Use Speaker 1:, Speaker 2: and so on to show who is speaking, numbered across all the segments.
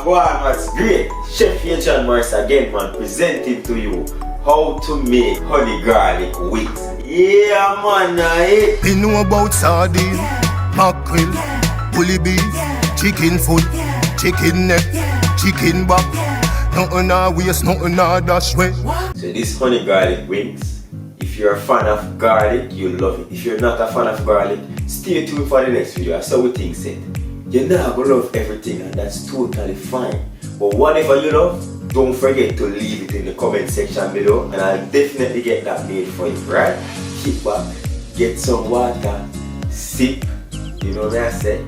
Speaker 1: Wagwan, what's great? Chef John Morris again, man, presenting to you how to make honey garlic wings. Yeah, man,
Speaker 2: We know about sardine, mackerel, bully beef, chicken foot, chicken neck, chicken back. Nothing a waste, nothing a dash way.
Speaker 1: So this honey garlic wings, if you're a fan of garlic, you'll love it. If you're not a fan of garlic, stay tuned for the next video. That's how we think said. You're not gonna love everything, and that's totally fine. But whatever you love, don't forget to leave it in the comment section below, and I'll definitely get that made for you, right? Kick back, get some water, sip, you know what I say?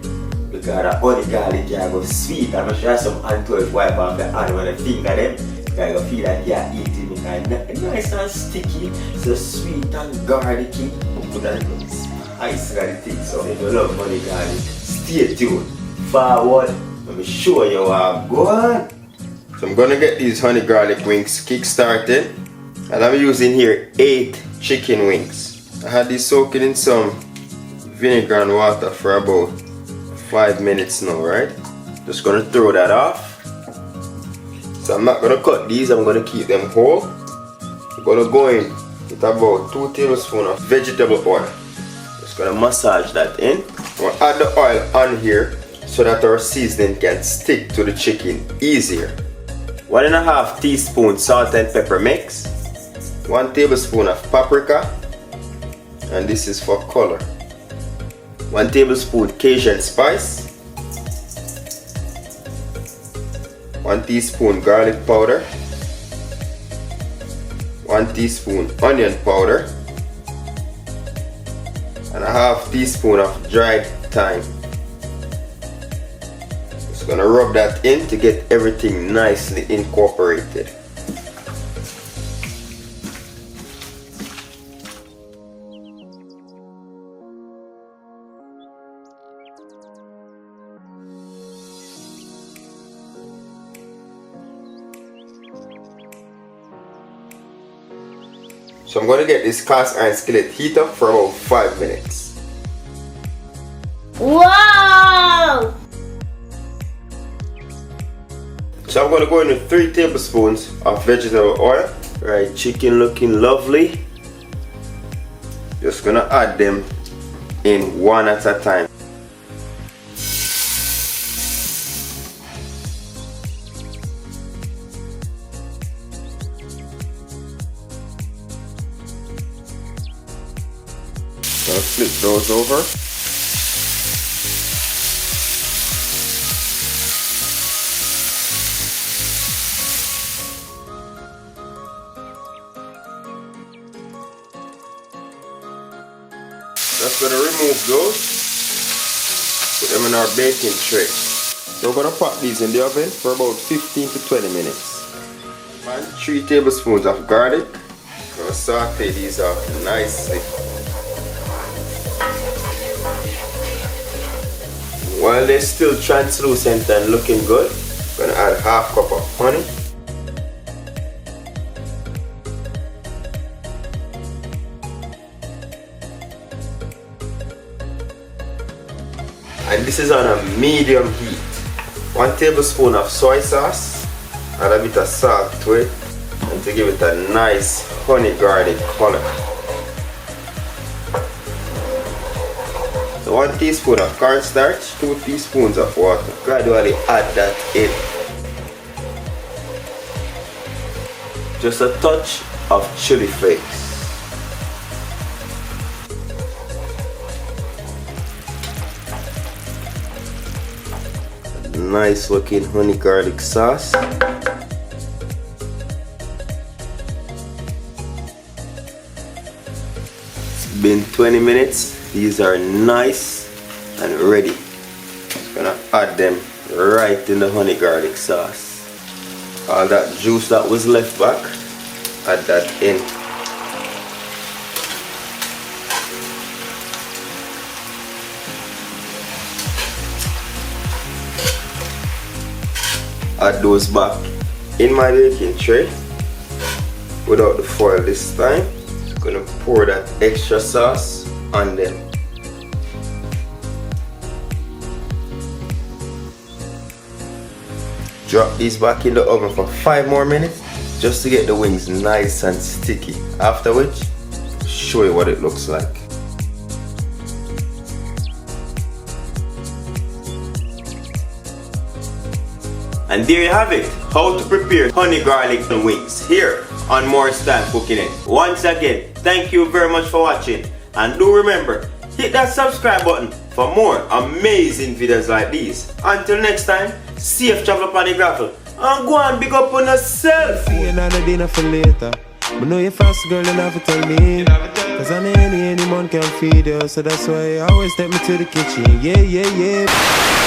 Speaker 1: Because the honey garlic you go sweet. I'm sure some Antwerp wipe off the hand when I finger them. Because you feel like you're eating it, and nice and sticky, so sweet and garlicky. Put that in spice and the thing. So if you love honey garlic, stay tuned. Forward, let me show you how good. So I'm gonna get these honey garlic wings kick-started, and I'm using here 8 chicken wings. I had these soaking in some vinegar and water for about 5 minutes now, right? Just gonna throw that off. So I'm not gonna cut these, I'm gonna keep them whole. I'm gonna go in with about 2 tablespoons of vegetable oil. Just gonna massage that in. I'm gonna add the oil on here so that our seasoning can stick to the chicken easier. 1.5 teaspoons salt and pepper mix. 1 tablespoon of paprika, and this is for color. 1 tablespoon Cajun spice. 1 teaspoon garlic powder. 1 teaspoon onion powder. And 1/2 teaspoon of dried thyme. Just gonna rub that in to get everything nicely incorporated. So I'm going to get this cast iron skillet heat up for about 5 minutes.
Speaker 3: Wow!
Speaker 1: So I'm going to go in with 3 tablespoons of vegetable oil. Right, chicken looking lovely. Just going to add them in one at a time. So I'll flip those over. Just going to remove those, put them in our baking tray. So we're going to pop these in the oven for about 15 to 20 minutes. And 3 tablespoons of garlic. I'm going to saute these off nicely. While they're still translucent and looking good, I'm going to add 1/2 cup of honey. And this is on a medium heat. 1 tablespoon of soy sauce, add a bit of salt to it, and to give it a nice honey garlic color. So 1 teaspoon of cornstarch, 2 teaspoons of water. Gradually add that in. Just a touch of chili flakes. Nice looking honey garlic sauce. It's been 20 minutes. These are nice and ready. Just gonna add them right in the honey garlic sauce. All that juice that was left back, add that in. Add those back in my baking tray without the foil this time. Just gonna pour that extra sauce on them. Drop these back in the oven for 5 more minutes just to get the wings nice and sticky. After which, show you what it looks like. And there you have it, how to prepare honey garlic and wings here on More Style Cooking It. Once again, thank you very much for watching, and do remember, hit that subscribe button for more amazing videos like these. Until next time, safe travel upon the gravel, and go and big up on yourself.
Speaker 3: See another dinner for later. But know you fast, girl, you have to tell me. Cause any man can feed you, so that's why I always take me to the kitchen. Yeah, yeah, yeah.